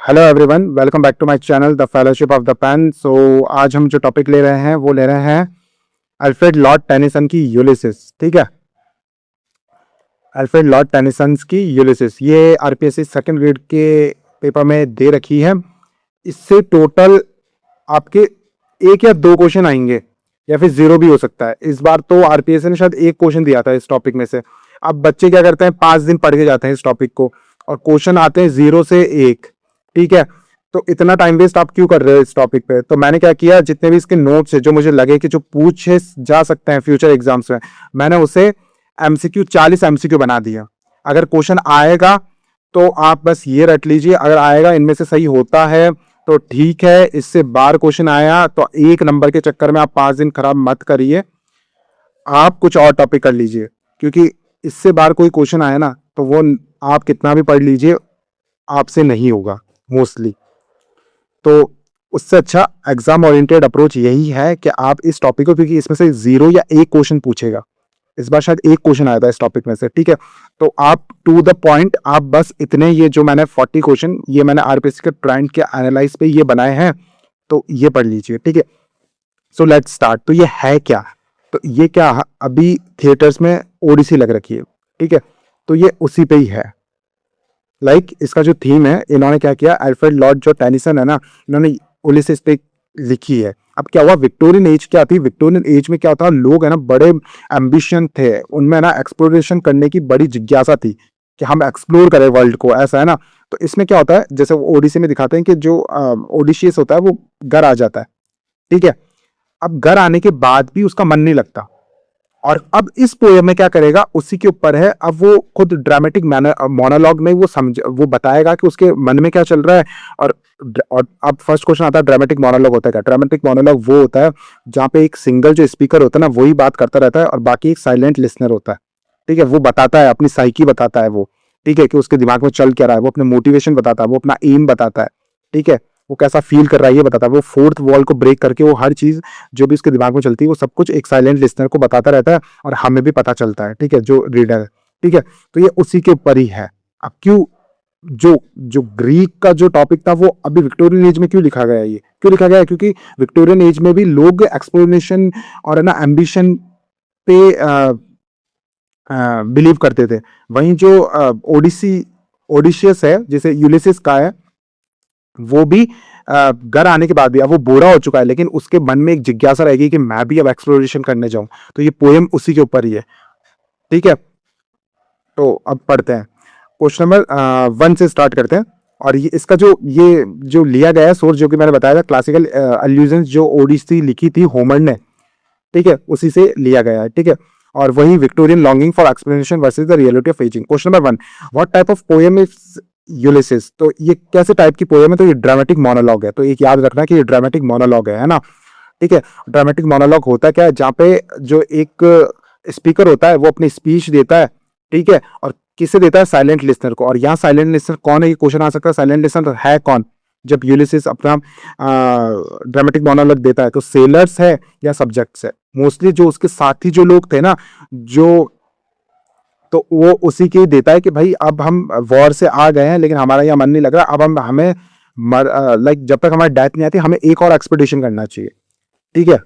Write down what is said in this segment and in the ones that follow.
Hello everyone, welcome back to my channel the fellowship of the pen. So आज हम जो topic ले रहे हैं वो ले रहे हैं अल्फ्रेड लॉर्ड टेनिसन की यूलिसिस। ठीक है, अल्फ्रेड लॉर्ड टेनिसन की यूलिसिस ये आरपीएससी सेकंड ग्रेड के पेपर में दे रखी है। इससे टोटल आपके एक या दो क्वेश्चन आएंगे या फिर जीरो भी हो सकता है। इस बार तो आरपीएससी ने शायद एक क्वेश्चन दिया था इस टॉपिक में से। अब बच्चे क्या करते हैं, 5 दिन पढ़ के जाते हैं इस टॉपिक को और क्वेश्चन आते हैं 0 से 1। ठीक है, तो इतना टाइम वेस्ट आप क्यों कर रहे हो इस टॉपिक पे। तो मैंने क्या किया, जितने भी इसके नोट्स है जो मुझे लगे कि जो पूछे जा सकते हैं फ्यूचर एग्जाम्स में, मैंने उसे एमसीक्यू 40 एमसीक्यू बना दिया। अगर क्वेश्चन आएगा तो आप बस ये रट लीजिए, अगर आएगा इनमें से सही होता है तो ठीक है, इससे बार क्वेश्चन आया तो एक नंबर के चक्कर में आप 5 दिन खराब मत करिए, आप कुछ और टॉपिक कर लीजिए। क्योंकि इससे बार कोई क्वेश्चन आया ना तो वो आप कितना भी पढ़ लीजिए आपसे नहीं होगा मोस्टली। तो उससे अच्छा एग्जाम ओरिएंटेड अप्रोच यही है कि आप इस टॉपिक को, क्योंकि इसमें से 0 या 1 क्वेश्चन पूछेगा, इस बार शायद 1 क्वेश्चन आया था इस टॉपिक में से। ठीक है, तो आप टू द पॉइंट, आप बस इतने, ये जो मैंने 40 क्वेश्चन ये मैंने आरपीएससी के ट्रेंड के एनालाइज पे ये बनाए हैं, तो ये पढ़ लीजिए। ठीक है, सो लेट्स स्टार्ट। तो ये है क्या, तो ये क्या अभी थिएटर्स में ओडिसी लग रखी है। ठीक है, तो ये उसी पे ही है। इसका जो थीम है, इन्होंने क्या किया, अल्फ्रेड लॉर्ड जो टेनिसन है ना, इन्होंने उलिसिस पे लिखी है। अब क्या हुआ, विक्टोरियन एज क्या थी, विक्टोरियन एज में क्या होता, लोग है ना बड़े एम्बिशन थे, उनमें ना एक्सप्लोरेशन करने की बड़ी जिज्ञासा थी कि हम एक्सप्लोर करें वर्ल्ड को, ऐसा है ना। तो इसमें क्या होता है, जैसे वो ओडिसी में दिखाते हैं कि जो ओडिशियस होता है वो घर आ जाता है। ठीक है, अब घर आने के बाद भी उसका मन नहीं लगता, और अब इस पोएम में क्या करेगा उसी के ऊपर है। अब वो खुद ड्रामेटिक मोनोलॉग में वो बताएगा कि उसके मन में क्या चल रहा है। और अब फर्स्ट क्वेश्चन आता है, ड्रामेटिक मोनोलॉग होता है क्या। ड्रामेटिक मोनोलॉग वो होता है जहाँ पे एक सिंगल जो स्पीकर होता है ना वही बात करता रहता है और बाकी एक साइलेंट लिसनर होता है। ठीक है, वो बताता है अपनी साइकी बताता है वो। ठीक है, कि उसके दिमाग में चल क्या रहा है, वो अपने मोटिवेशन बताता है, वो अपना एम बताता है। ठीक है, वो कैसा फील कर रहा है ये बताता है। वो फोर्थ वॉल को ब्रेक करके वो हर चीज जो भी उसके दिमाग में चलती है वो सब कुछ एक साइलेंट लिसनर को बताता रहता है और हमें भी पता चलता है। ठीक है, जो रीडर है। ठीक है, तो ये उसी के ऊपर ही है। अब क्यों जो जो ग्रीक का जो टॉपिक था वो अभी विक्टोरियन एज में क्यों लिखा गया है, ये क्यों लिखा गया है, क्योंकि विक्टोरियन एज में भी लोग एक्सप्लोरेशन और है ना एम्बिशन पे बिलीव करते थे। वहीं जो ओडिशियस है, जैसे यूलिसिस का है, वो भी घर आने के बाद भी, अब वो बूढ़ा हो चुका है लेकिन उसके मन में एक जिज्ञासा रहेगी कि मैं भी अब एक्सप्लोरेशन करने जाऊं। तो ये पोएम उसी के ऊपर ही है। ठीक है, तो अब पढ़ते हैं, क्वेश्चन नंबर 1 से स्टार्ट करते हैं। और ये जो लिया गया है सोर्स, जो कि मैंने बताया था, क्लासिकल अल्यूजन्स जो ओडिसी लिखी थी होमर ने, ठीक है, उसी से लिया गया है। ठीक है, और वही Victorian longing for explanation versus the reality of ageing. Question number 1, what type of poem is Ulysses. तो ये कैसे टाइप की पोएम है, तो ये ड्रामेटिक मोनोलॉग है। तो एक याद रखना कि ये ड्रामेटिक मोनोलॉग है ना। ठीक है, ड्रामेटिक मोनोलॉग होता क्या है, जहाँ पे जो एक स्पीकर होता है वो अपनी स्पीच देता है। ठीक है, और किसे देता है, साइलेंट लिसनर को। और यहाँ साइलेंट लिसनर कौन है, ये क्वेश्चन आ सकता है, साइलेंट लिसनर है कौन जब यूलिसिस अपना ड्रामेटिक मोनोलॉग देता है, तो सेलर्स है या सब्जेक्ट्स है। मोस्टली जो उसके साथी जो लोग थे ना, जो तो वो उसी के देता है कि भाई अब हम वॉर से आ गए हैं लेकिन हमारा यहाँ मन नहीं लग रहा, अब हमें जब तक हमारी डेथ नहीं आती हमें एक और एक्सपेडिशन करना चाहिए। ठीक है,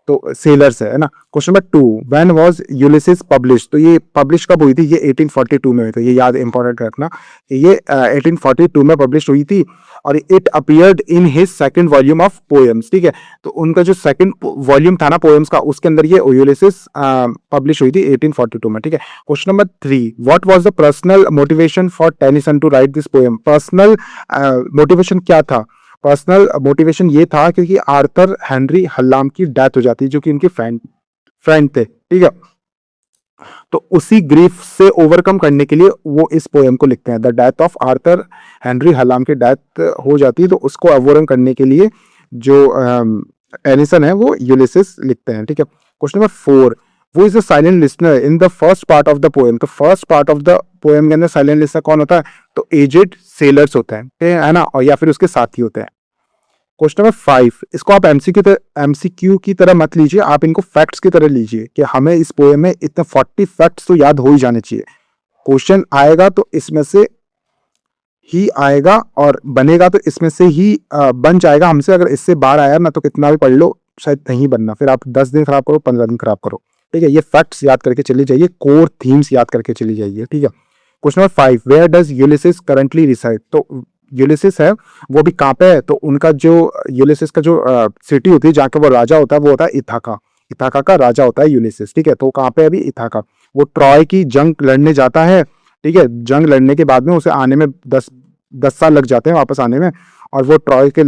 तो सेलर्स है ना। Question number 2, when was Ulysses publish. तो ये पब्लिश कब हुई थी, ये 1842 में हुई थी। ये याद इंपॉर्टेंट रखना, ये 1842 में पब्लिश हुई थी और it appeared in his second volume of poems. ठीक है, तो उनका जो सेकंड वॉल्यूम था ना पोएम्स का, उसके अंदर ये यूलिसिस पब्लिश हुई थी 1842 में। ठीक है, question number 3, what was the personal motivation for Tennyson to write this poem. Personal motivation क्या था, पर्सनल मोटिवेशन ये था क्योंकि आर्थर हेनरी हल्लाम की डेथ हो जाती, जो कि इनके फ्रेंड थे। ठीक है, तो उसी ग्रीफ से ओवरकम करने के लिए वो इस पोएम को लिखते हैं। The death of Arthur Henry Hallam की डेथ हो जाती है, तो उसको ओवरकम करने के लिए जो टेनिसन है वो यूलिसिस लिखते हैं। ठीक है, क्वेश्चन नंबर 4, वो is the silent listener in the first part of the poem. तो first part of the poem के अंदर साइलेंट लिसनर कौन होता है, तो एजेड सेलर्स होते हैं, है ना, और या फिर उसके साथी होते हैं। क्वेश्चन नंबर 5, इसको आप एमसीक्यू की तरह मत लीजिए, आप इनको फैक्ट्स की तरह लीजिए कि हमें इस पोएम में इतने 40 फैक्ट्स तो याद हो ही जाने चाहिए। क्वेश्चन आएगा तो इसमें से ही आएगा और बनेगा तो इसमें से ही बन जाएगा हमसे। अगर इससे बाहर आया ना तो कितना भी पढ़ लो शायद नहीं बनना, फिर आप 10 दिन खराब करो, 15 दिन खराब करो। ठीक है, ये फैक्ट्स याद करके चली जाइए, कोर थीम्स याद करके चली जाइए। ठीक है, question number 5, where does Ulysses currently reside. तो यूलिसिस है वो भी कहाँ पे है, तो उनका जो यूलिसिस का जो सिटी होती है जहाँ का वो राजा होता है वो होता है इथाका। इथाका का राजा होता है यूलिसिस। ठीक है, तो कहाँ पे अभी इथाका, वो ट्रॉय की जंग लड़ने जाता है। ठीक है, जंग लड़ने के बाद में उसे आने में 10 साल लग जाते हैं वापस आने में, और वो ट्रॉय के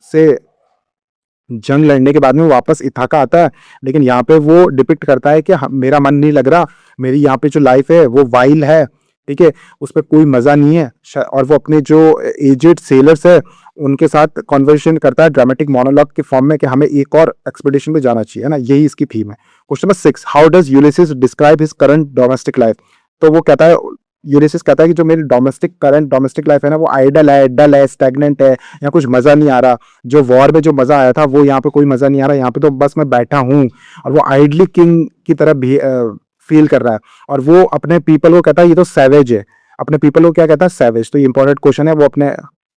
से जंग लड़ने के बाद में वापस इथाका आता है। लेकिन यहाँ पे वो डिपिक्ट करता है कि मेरा मन नहीं लग रहा, मेरी यहाँ पे जो लाइफ है वो वाइल्ड है। ठीक है, उस पर कोई मजा नहीं है, और वो अपने जो एजेड सेलर्स है उनके साथ कॉन्वर्सेशन करता है ड्रामेटिक मोनोलॉग के फॉर्म में कि हमें एक और एक्सपीडिशन पे जाना चाहिए, है ना, यही इसकी थीम है। Question number 6, how does Ulysses describe his current domestic life. तो वो कहता है, यूलिसिस कहता है कि जो मेरी करंट डोमेस्टिक लाइफ है ना वो आइडल है, डल है, स्टैग्नेंट है, यहाँ कुछ मजा नहीं आ रहा। जो वॉर में जो मजा आया था वो यहाँ पे कोई मजा नहीं आ रहा, यहाँ पे तो बस मैं बैठा हूँ। और वो आइडली किंग की तरह भी फील कर रहा है। और वो अपने पीपल को कहता है ये तो सैवेज है, अपने पीपल को क्या कहता है, सैवेज। तो ये इंपॉर्टेंट क्वेश्चन है, वो अपने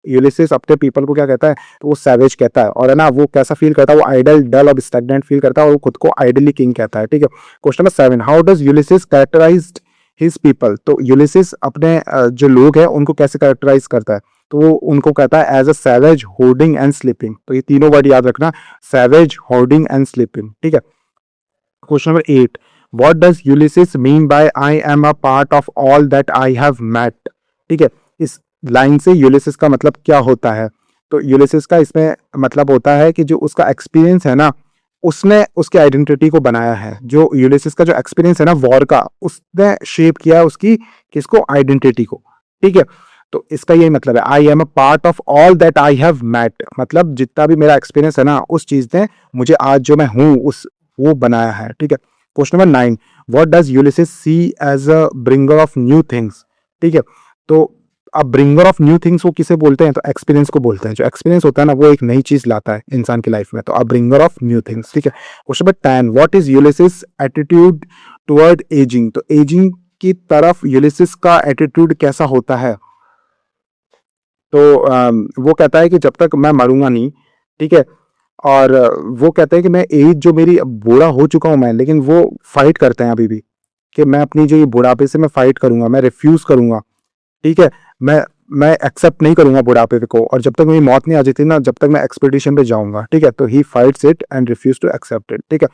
यूलिसिस अपने पीपल को क्या कहता है, तो वो सैवेज कहता है। और है ना, वो कैसा फील करता है, वो आइडल, डल और स्टैग्नेंट फील करता है, और वो खुद को आइडली किंग कहता है। ठीक है, question number 7, how does Ulysses characterized his people. तो यूलिसिस अपने जो लोग हैं उनको कैसे कैरेक्टराइज करता है, तो वो उनको कहता है as a savage, hoarding and sleeping. तो ये तीनों वर्ड याद रखना, सैवेज, होर्डिंग एंड स्लीपिंग। ठीक है, question number 8, what does Ulysses mean by I am a part of all that I have met. ठीक है, इस लाइन से यूलिसिस का मतलब क्या होता है, तो यूलिसिस का इसमें मतलब होता है कि जो उसका एक्सपीरियंस है ना, उसने उसकी आइडेंटिटी को बनाया है। जो यूलिसिस का जो एक्सपीरियंस है ना वॉर का, उसने शेप किया है उसकी किसको, आइडेंटिटी को। ठीक है, तो इसका यही मतलब है, I am a part of all that I have met, मतलब जितना भी मेरा एक्सपीरियंस है ना उस चीज ने मुझे आज जो मैं हूं उस वो बनाया है। ठीक है, question number 9, what does Ulysses see as a bringer of new things. ठीक है, तो अब ब्रिंगर ऑफ न्यू थिंग्स वो किसे बोलते हैं, तो एक्सपीरियंस को बोलते हैं। जो एक्सपीरियंस होता है ना वो एक नई चीज लाता है इंसान की लाइफ में, तो अब ब्रिंगर ऑफ न्यू थिंग्स। ठीक है, question number 10, what is Ulysses attitude toward ageing. तो एजिंग की तरफ यूलिसिस का एटीट्यूड कैसा होता है, तो वो कहता है कि जब तक मैं मरूंगा नहीं। ठीक है, और वो कहता है कि मैं एज जो मेरी बूढ़ा हो चुका हूं मैं, लेकिन वो फाइट करते हैं अभी भी कि मैं अपनी जो ये बुढ़ापे से मैं फाइट करूंगा, मैं रिफ्यूज करूंगा। ठीक है, मैं एक्सेप्ट नहीं करूंगा बुढ़ापे को, और जब तक मेरी मौत नहीं आ जाती ना जब तक मैं एक्सपेडिशन पे जाऊंगा। ठीक है, तो he fights it and refuse to accept it. ठीक है,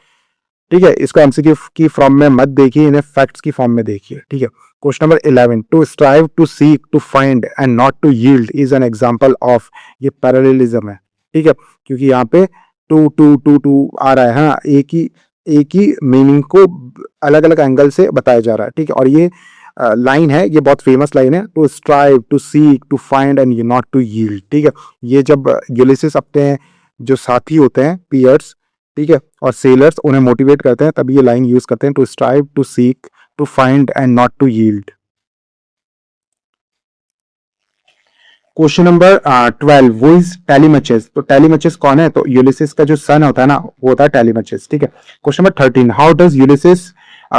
ठीक है, इसको एमसीक्यू की फॉर्म में मत देखिए, इन्हें फैक्ट्स की फॉर्म में देखिए। ठीक है, question number 11, to strive, to seek, to find and not to yield is an example of, ये पैरेललिज्म है। ठीक है, क्योंकि यहाँ पे टू टू टू टू आ रहा है, हाँ, एक ही मीनिंग को अलग अलग एंगल से बताया जा रहा है। ठीक है, और ये लाइन है, ये बहुत फेमस लाइन है, to strive, to seek, to find and not to yield. ठीक है, ये जब यूलिसिस अपने जो साथी होते हैं, पियर्स, ठीक है, और सेलर्स उन्हें मोटिवेट करते हैं तभी ये लाइन यूज करते हैं, to strive, to seek, to find and not to yield. Question number 12, वो इज टेलीमचेस। तो टेलीमचेस कौन है, तो यूलिसिस का जो सन होता है ना वो होता है टेलीमचेस। ठीक है, question number 13, how does Ulysses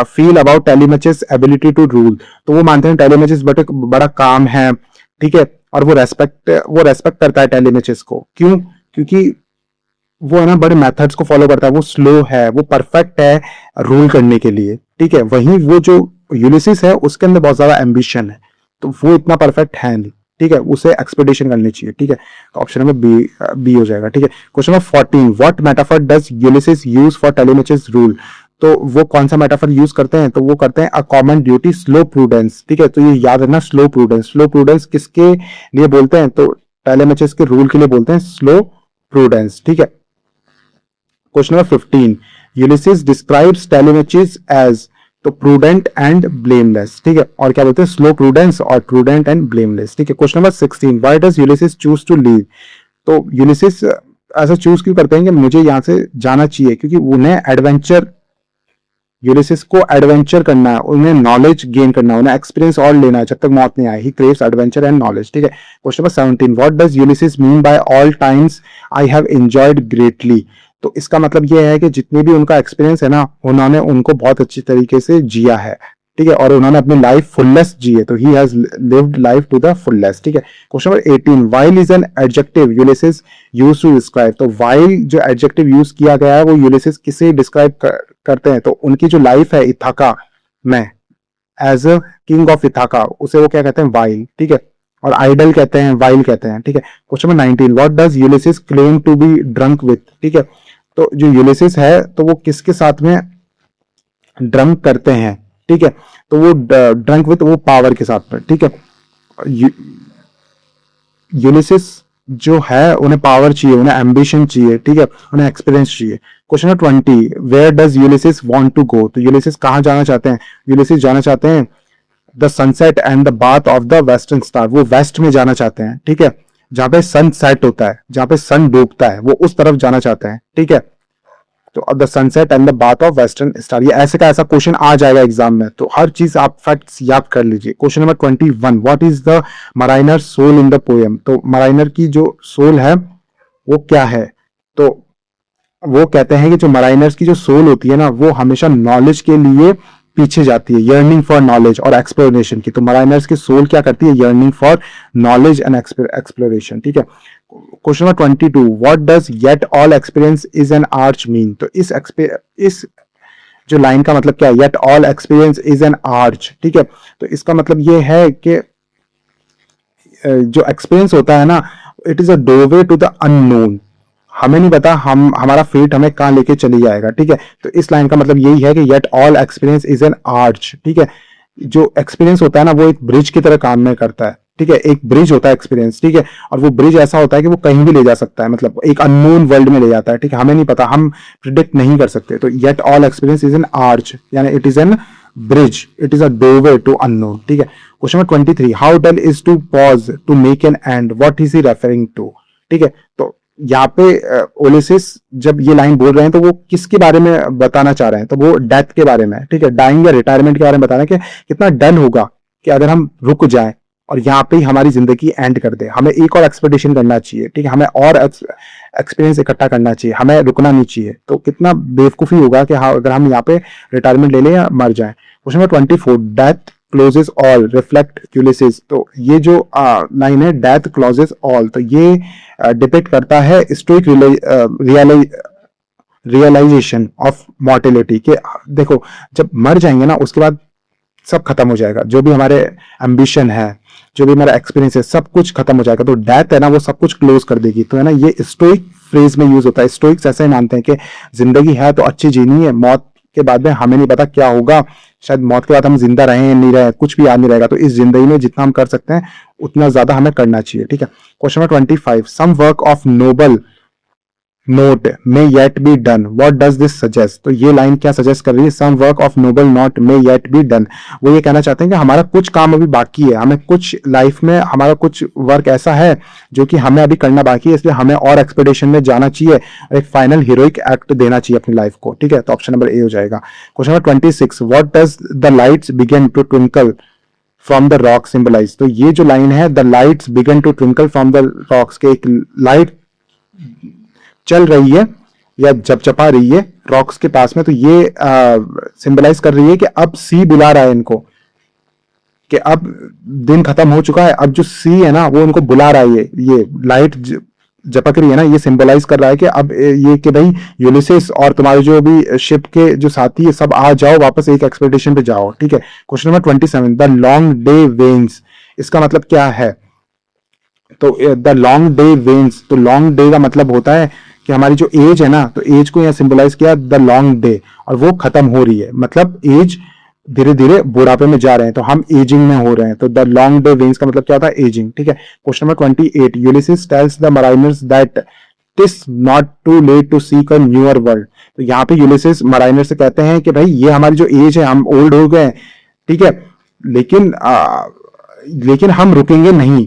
feel about Telemachus ability to rule. तो वो मानते हैं टेलीमचेस बड़ा काम है। ठीक है, और वो रेस्पेक्ट करता है टेलीमचेस को। क्यों, क्योंकि वो है ना बड़े मेथड्स को फॉलो करता है, वो स्लो है, वो परफेक्ट है रूल करने के लिए। ठीक है, वहीं वो जो यूलिसिस है उसके अंदर बहुत ज्यादा एम्बिशन है, तो वो इतना परफेक्ट है नहीं। ठीक है, उसे एक्सपेडिशन करनी चाहिए। ठीक है, ऑप्शन नंबर बी हो जाएगा। ठीक है, question number 14, what metaphor does Ulysses use for Telemachus rule. तो वो कौन सा मेटाफर यूज करते हैं, तो वो करते हैं a common duty, slow prudence. ठीक है, तो ये याद रखना, स्लो प्रूडेंस। स्लो प्रूडेंस किसके लिए बोलते हैं, तो टेलीमचेस के रूल के लिए बोलते हैं स्लो प्रूडेंस। ठीक है, question number 15, Ulysses describes Telemachus as, तो प्रूडेंट एंड ब्लेमलेस। ठीक है, और क्या बोलते हैं, स्लो प्रूडेंस और प्रूडेंट एंड ब्लेमलेस। ठीक है, question number 16, why does Ulysses choose to leave. तो यूलिसिस ऐसा चूज क्यों करते हैं कि मुझे यहां से जाना चाहिए, क्योंकि उन्हें एडवेंचर, यूलिसिस को एडवेंचर करना है, उन्हें नॉलेज गेन करना है, उन्हें एक्सपीरियंस और लेना है जब तक मौत नहीं आई। ही क्रेव्स एडवेंचर एंड नॉलेज। ठीक है, question number 17, what does Ulysses mean bye all times I have enjoyed greatly. तो इसका मतलब यह है कि जितनी भी उनका एक्सपीरियंस है ना उन्होंने उनको बहुत अच्छी तरीके से जिया है। ठीक है, और उन्होंने अपनी लाइफ फुलेस्ट जी है, तो he has lived life to the fullest. ठीक है, question number 18, vile is an adjective Ulysses used to describe. तो वाइल जो एडजेक्टिव यूज किया गया है वो यूलिसिस किसे डिस्क्राइब करते हैं, तो उनकी जो लाइफ है इथाका में as a king of Ithaca, उसे वो क्या कहते हैं, वाइल। ठीक है, और आइडल कहते हैं, वाइल कहते हैं। ठीक है, question number 19, what does Ulysses claim to be drunk with. ठीक है, तो जो यूलिसिस है तो वो किसके साथ में ड्रंक करते हैं। ठीक है, तो वो ड्रंक विथ वो पावर के साथ में। ठीक है, यूलिसिस जो है उन्हें पावर चाहिए, उन्हें एम्बिशन चाहिए। ठीक है, उन्हें एक्सपीरियंस चाहिए। Question number 20, where does Ulysses want to go. तो यूलिसिस कहां जाना चाहते हैं, यूलिसिस जाना चाहते हैं the sunset and the bath of the western star, वो वेस्ट में जाना चाहते हैं। ठीक है, जहां पे सन सेट होता है, जहां पे सन डूबता है, वो उस तरफ जाना चाहते हैं। ठीक है, तो the sunset and the bath of western star, ये ऐसे का ऐसा क्वेश्चन आ जाएगा एग्जाम में, तो हर चीज आप फैक्ट्स याद कर लीजिए। Question number 21, what is the mariner soul in the poem. तो मराइनर की जो सोल है वो क्या है, तो वो कहते हैं कि जो मराइनर्स की जो सोल होती है ना, वो हमेशा नॉलेज के लिए पीछे जाती है, यर्निंग फॉर नॉलेज और एक्सप्लोरेशन की। तो मराइनर्स की सोल क्या करती है, yearning for knowledge and exploration. ठीक है, question number 22, what does yet all experience is an arch mean. तो इस जो लाइन का मतलब क्या है, yet all experience is an arch. ठीक है, तो इसका मतलब ये है कि जो एक्सपीरियंस होता है ना, it is a doorway to the unknown. हमें नहीं पता हमारा फेट हमें कहां लेके चली जाएगा। ठीक है, तो इस लाइन का मतलब यही है कि yet all experience is an arch. ठीक है, जो एक्सपीरियंस होता है ना वो एक ब्रिज की तरह काम में करता है। ठीक है, एक ब्रिज होता है एक्सपीरियंस। ठीक है, और वो ब्रिज ऐसा होता है कि वो कहीं भी ले जा सकता है, मतलब एक अननोन वर्ल्ड में ले जाता है। ठीक है, हमें नहीं पता, हम प्रिडिक्ट नहीं कर सकते। तो yet all experience is an arch, यानी it is an bridge, it is a doorway to unknown. ठीक है, question number 23, how dull is to pause to make an end, what is he referring to. ठीक है, तो यहाँ पे ओलिसिस जब ये लाइन बोल रहे हैं तो वो किसके बारे में बताना चाह रहे हैं, तो वो डेथ के बारे में है। ठीक है, डाइंग या रिटायरमेंट के बारे में बता रहे हैं कि कितना डल होगा कि अगर हम रुक जाएं और यहाँ पे ही हमारी जिंदगी एंड कर दे। हमें एक और एक्सपेडिशन करना चाहिए। ठीक है, हमें और एक्सपीरियंस इकट्ठा करना चाहिए, हमें रुकना नहीं चाहिए। तो कितना बेवकूफी होगा कि हाँ अगर हम यहाँ पे रिटायरमेंट ले लें या मर जाएं। Question number 24, death closes all reflect Ulysses. तो ये जो लाइन है डेथ क्लोजेस ऑल, तो ये डिपेक्ट करता है स्टोइक रियलाइजेशन ऑफ मॉर्टेलिटी के। देखो जब मर जाएंगे ना उसके बाद सब खत्म हो जाएगा, जो भी हमारे एम्बिशन है, जो भी हमारा एक्सपीरियंस है, सब कुछ खत्म हो जाएगा। तो डेथ है ना वो सब कुछ क्लोज कर देगी। तो है ना ये स्टोइक फ्रेज में यूज होता है। स्टोइक्स ऐसे ही मानते हैं कि जिंदगी है तो अच्छी जीनी है, मौत के बाद में हमें नहीं पता क्या होगा, शायद मौत के बाद हम जिंदा रहे नहीं रहे कुछ भी याद नहीं रहेगा। तो इस जिंदगी में जितना हम कर सकते हैं उतना ज्यादा हमें करना चाहिए। ठीक है, question number 25, some work of noble note may yet be done, what does this suggest. तो ये लाइन क्या सजेस्ट कर रही है, some work of noble note may yet be done. वो ये कहना चाहते हैं कि हमारा कुछ काम अभी बाकी है, हमें कुछ लाइफ में हमारा कुछ वर्क ऐसा है जो कि हमें अभी करना बाकी है, इसलिए हमें और एक्सपेडिशन में जाना चाहिए और एक फाइनल हीरोइक एक्ट देना चाहिए अपनी लाइफ को। ठीक है, तो ऑप्शन नंबर ए हो जाएगा। Question number 26, what does the lights begin to twinkle from the rock symbolize. तो ये जो लाइन है the lights begin to twinkle from the rocks, के एक लाइट चल रही है या चपचपा रही है रॉक्स के पास में, तो ये सिंबलाइज कर रही है कि अब सी बुला रहा है इनको, कि अब दिन खत्म हो चुका है, अब जो सी है ना वो इनको बुला रहा है। ये लाइट झपक रही है ना, ये सिंबलाइज कर रहा है कि अब ये कि भाई यूलिसिस और तुम्हारे जो भी शिप के जो साथी है सब आ जाओ, वापस एक एक्सपेडिशन पे जाओ। ठीक है, question number 27, the long day veins, इसका मतलब क्या है, तो द लॉन्ग डे वेन्स, तो लॉन्ग डे का मतलब होता है कि हमारी जो एज है ना, तो एज को यहाँ सिंबलाइज किया द लॉन्ग डे, और वो खत्म हो रही है, मतलब एज धीरे धीरे बुढ़ापे में जा रहे हैं, तो हम एजिंग में हो रहे हैं। तो द लॉन्ग डे वेन्स का मतलब क्या होता है, एजिंग। ठीक है, question number 28, Ulysses tells the mariners that it is not too late to seek a newer world. तो यहाँ पे यूलिसिस मराइनर से कहते हैं कि भाई ये हमारी जो एज है, हम ओल्ड हो गए, ठीक है, लेकिन हम रुकेंगे नहीं,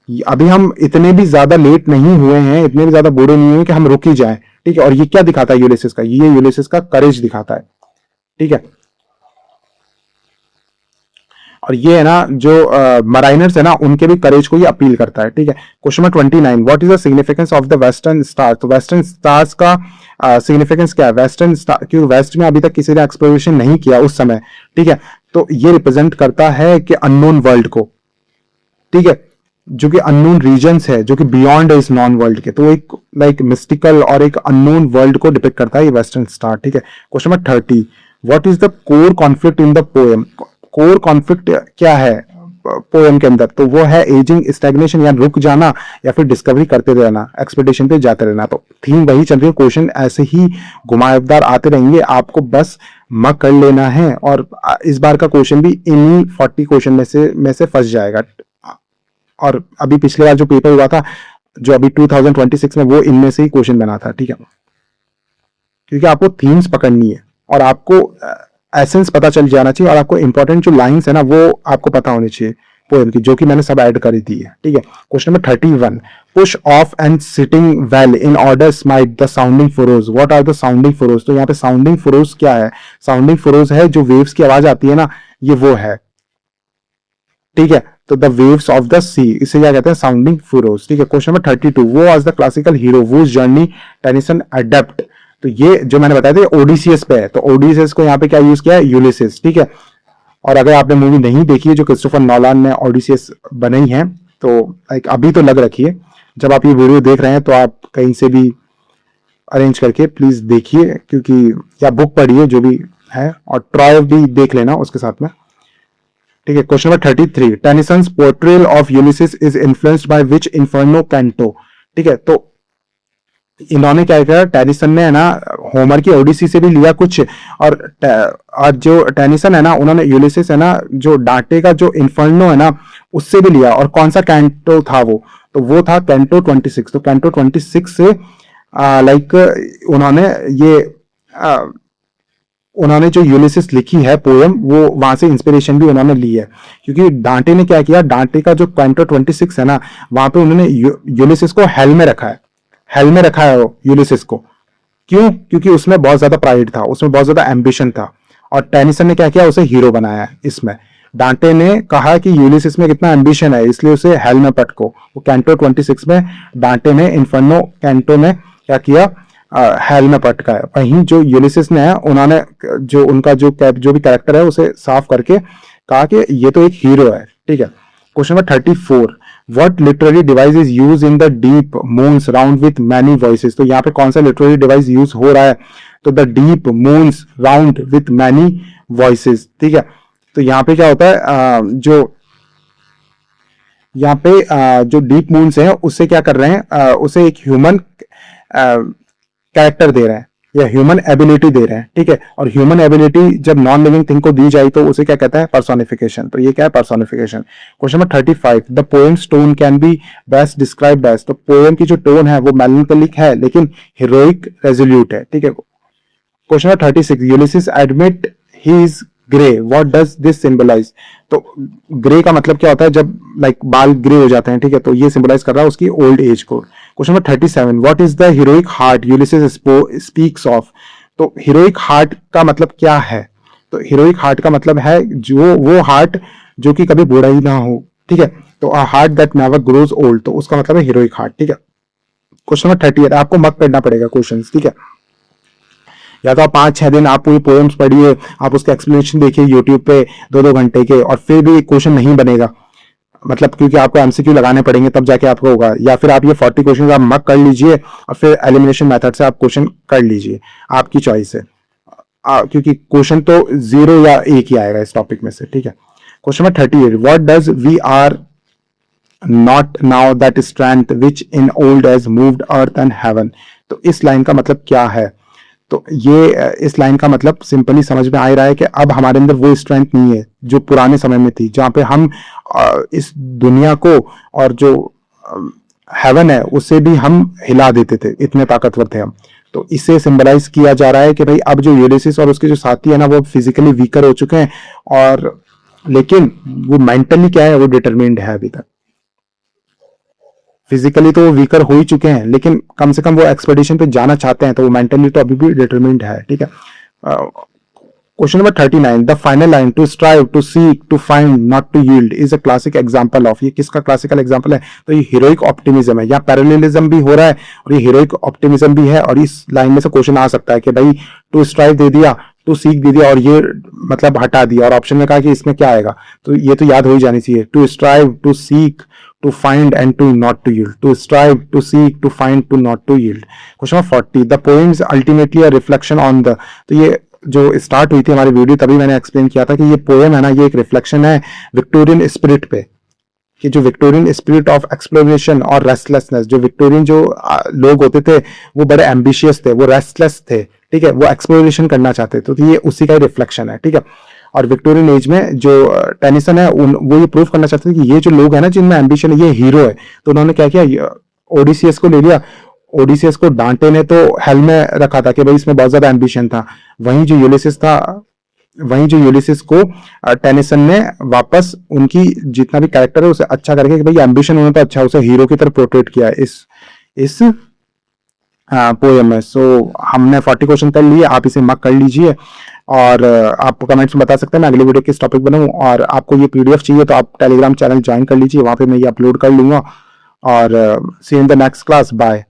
अभी हम इतने भी ज्यादा लेट नहीं हुए हैं, इतने भी ज्यादा बूढ़े नहीं हुए कि हम रुक ही जाएं। ठीक है, और ये क्या दिखाता है यूलिसिस का, ये यूलिसिस का करेज दिखाता है। ठीक है, और ये है ना जो मराइनर्स है ना उनके भी करेज को ये अपील करता है। ठीक है, question number 29, what is the significance of the western star. तो वेस्टर्न स्टार्स का सिग्निफिकेंस क्या है, वेस्टर्न स्टार, क्योंकि वेस्ट में अभी तक किसी ने एक्सप्लोरेशन नहीं किया उस समय। ठीक है, तो ये रिप्रेजेंट करता है कि अननोन वर्ल्ड को, ठीक है, जो कि अननोन रीजन्स है, जो कि बियॉन्ड इस नॉन वर्ल्ड के, तो एक लाइक मिस्टिकल और एक अननोन वर्ल्ड को डिपिक्ट करता है ये वेस्टर्न स्टार, ठीक है। Question number 30, what is the core conflict in the poem? Core conflict क्या है पोएम के अंदर? तो वो है एजिंग, स्टैग्नेशन या रुक जाना, या फिर डिस्कवरी करते रहना, एक्सपेडिशन पे जाते रहना। तो थीम वही चल रही है, क्वेश्चन ऐसे ही घुमावदार आते रहेंगे, आपको बस मक कर लेना है। और इस बार का क्वेश्चन भी इन 40 क्वेश्चन में से फंस जाएगा। और अभी पिछले बार जो पेपर हुआ था, जो अभी 2026 में, वो इनमें से ही क्वेश्चन बना था, ठीक है। क्योंकि आपको थीम्स पकड़नी है और आपको एसेंस पता चल जाना चाहिए, और आपको इंपॉर्टेंट जो लाइंस है ना वो आपको पता होनी चाहिए पोएम की, जो कि मैंने सब ऐड कर दी है, ठीक है। Question number 31, push off and sitting well in order smite the sounding furrows, what are the sounding furrows? तो यहाँ पे साउंडिंग फुरोज क्या है? साउंडिंग फुरोज है जो वेव्स की आवाज आती है ना, ये वो है, ठीक है। तो द वेव्स ऑफ द सी, इसे क्या कहते हैं? साउंडिंग फुरोज, ठीक है। क्वेश्चन नंबर 32, वो was the classical hero whose journey Tennyson adapt? तो ये जो मैंने बताया था ओडिसियस पे है, तो ओडिसियस को यहाँ पे क्या यूज किया है? यूलिसिस, ठीक है। और अगर आपने मूवी नहीं देखी है जो क्रिस्टोफर नॉलान ने ओडिसियस बनाई है, तो एक अभी तो लग रखी है, जब आप ये वीडियो देख रहे हैं तो आप कहीं से भी अरेंज करके प्लीज देखिए, क्योंकि या बुक पढ़िए जो भी है, और ट्रॉय भी देख लेना उसके साथ में, ठीक है। Question number 33, Tennyson's portrayal of Ulysses is influenced by which inferno canto? ठीक है, तो इन्होंने क्या किया, टेनिसन ने है ना होमर की ओडिसी से भी लिया कुछ, और जो टेनिसन है ना उन्होंने यूलिसिस है ना जो डांटे का जो इन्फर्नो है ना उससे भी लिया। और कौन सा कैंटो था वो? तो वो था कैंटो 26। तो कैंटो 26 से लाइक उन्होंने जो यूलिसिस लिखी है पोएम, वो वहां से इंस्पिरेशन भी उन्होंने ली है। क्योंकि डांटे ने क्या किया, डांटे का जो कैंटो 26 है ना, वहां पे उन्होंने यूलिसिस को हेल में रखा है, हेल में रखा है यूलिसिस को। क्यों? क्योंकि उसमें बहुत ज्यादा प्राइड था, उसमें बहुत ज्यादा एम्बिशन था, और टेनिसन ने क्या किया, उसे हीरो बनाया है इसमें। डांटे ने कहा कि यूलिसिस में कितना एम्बिशन है, इसलिए उसे हेल में पटको। वो कैंटो 26 में डांटे ने इन्फर्नो कैंटो में क्या किया, हेल में पटका है। वहीं जो यूलिसिस ने है, उन्होंने जो उनका जो भी कैरेक्टर है उसे साफ करके कहा कि ये तो एक हीरो है, ठीक है। Question number 34, what literary device is use in the deep moons round with many voices? तो यहाँ पे कौन सा लिटरेरी डिवाइस यूज हो रहा है? तो the deep moons round with many voices, ठीक है। तो यहाँ पे क्या होता है, जो डीप मून्स है उससे क्या कर रहे हैं, उसे एक ह्यूमन कैरेक्टर दे रहे हैं या ह्यूमन एबिलिटी दे रहे हैं, ठीक है। और ह्यूमन एबिलिटी जब नॉन लिविंग थिंग को दी जाए तो उसे क्या कहता है, पर्सोनिफिकेशन। तो ये क्या है, personification. Question number 35, the poem's tone can be best described as? तो पोएम की जो टोन है वो मेलैंकोलिक है लेकिन हीरोइक रेजोल्यूट है, ठीक है। Question number 36, Ulysses admit he is grey, what does this symbolize? तो ग्रे का मतलब क्या होता है, जब लाइक बाल ग्रे हो जाते हैं, ठीक है, तो ये सिंबलाइज कर रहा है उसकी ओल्ड एज को। Question number 37, what is the heroic heart Ulysses speaks of? तो हीरोइक हार्ट का मतलब क्या है? तो हीरोइक हार्ट का मतलब है जो वो हार्ट जो कि कभी बूढ़ा ही ना हो, ठीक है। तो a heart that never grows old, तो उसका मतलब है हीरोइक हार्ट, ठीक है। क्वेश्चन नंबर 38, आपको मत करना पड़ेगा क्वेश्चन, ठीक है। या तो आप 5-6 दिन आप पूरी पोएम्स पढ़िए, आप उसके एक्सप्लेनेशन देखिए यूट्यूब पे 2-2 घंटे के, और फिर भी क्वेश्चन नहीं बनेगा, मतलब क्योंकि आपको एमसीक्यू लगाने पड़ेंगे तब जाके आपको होगा। या फिर आप ये 40 क्वेश्चन आप मक कर लीजिए और फिर एलिमिनेशन मेथड से आप क्वेश्चन कर लीजिए, आपकी चॉइस है, क्योंकि क्वेश्चन तो 0 या 1 ही आएगा इस टॉपिक में से, ठीक है। Question number 38, what does we are not now that strength which in old age moved earth and heaven? तो इस लाइन का मतलब क्या है? तो ये इस लाइन का मतलब सिंपली समझ में आ रहा है कि अब हमारे अंदर वो स्ट्रेंथ नहीं है जो पुराने समय में थी, जहां पे हम इस दुनिया को और जो हेवन है उसे भी हम हिला देते थे, इतने ताकतवर थे हम। तो इसे सिंबलाइज किया जा रहा है कि भाई अब जो यूलिसिस और उसके जो साथी है ना वो फिजिकली वीकर हो चुके हैं, और लेकिन वो मेंटली क्या है, वो डिटरमिन्ड है अभी तक। फिजिकली तो वो वीकर हो ही चुके हैं, लेकिन कम से कम वो एक्सपेडिशन पे जाना चाहते हैं, तो वो मेंटली तो अभी भी डिटरमिन्ड है, ठीक है। Question number 39, the final line to strive to seek to find not to yield is a classic example of? ये किसका क्लासिकल एग्जांपल है? तो ये हीरोइक ऑप्टिमिज्म है, या पैरेललिज्म भी हो रहा है और ये हीरोइक ऑप्टिमिज्म भी है। और इस लाइन में से क्वेश्चन आ सकता है कि भाई टू स्ट्राइव दे दिया, टू सीक दे दिया और ये मतलब हटा दिया और ऑप्शन में कहा कि इसमें क्या आएगा, तो ये तो याद हो ही जानी चाहिए। To strive, to seek, to find and to not to yield. To strive, to seek, to find, to not to yield. Question number 40, the poem's ultimately a reflection on the, तो ये जो स्टार्ट हुई थी हमारी video तभी मैंने explain किया था कि ये पोएम है ना, ये एक रिफ्लेक्शन है विक्टोरियन स्पिरिट पे, कि जो विक्टोरियन स्पिरिट ऑफ एक्सप्लोरेशन और रेस्टलेसनेस, जो विक्टोरियन जो लोग होते थे वो बड़े एम्बिशियस थे, वो रेस्टलेस थे, ठीक है, वो एक्सप्लोरेशन करना चाहते थे, तो ये उसी का ही रिफ्लेक्शन है, ठीक है। और विक्टोरियन एज में जो टेनिसन है वो ये प्रूव करना चाहते थे कि ये जो लोग हैं ना जिनमें एम्बिशन है, ये हीरो है, तो उन्होंने क्या किया, ओडिसियस को ले लिया। ओडिसियस को डांटे ने तो हेल में रखा था कि भाई इसमें बहुत ज्यादा एम्बिशन था, वहीं जो यूलिसिस को टेनिसन ने वापस उनकी जितना भी कैरेक्टर है उसे अच्छा करके कि भाई एम्बिशन उन्होंने तो अच्छा उसे हीरो की तरफ पोर्ट्रेट किया इस पोएम में। सो हमने 40 क्वेश्चन कर लिए, आप इसे मार्क कर लीजिए और आप कमेंट्स में बता सकते हैं मैं अगली वीडियो किस टॉपिक बनाऊं। और आपको ये पीडीएफ चाहिए तो आप टेलीग्राम चैनल ज्वाइन कर लीजिए, वहां पे मैं ये अपलोड कर लूंगा। और see in the next class, bye.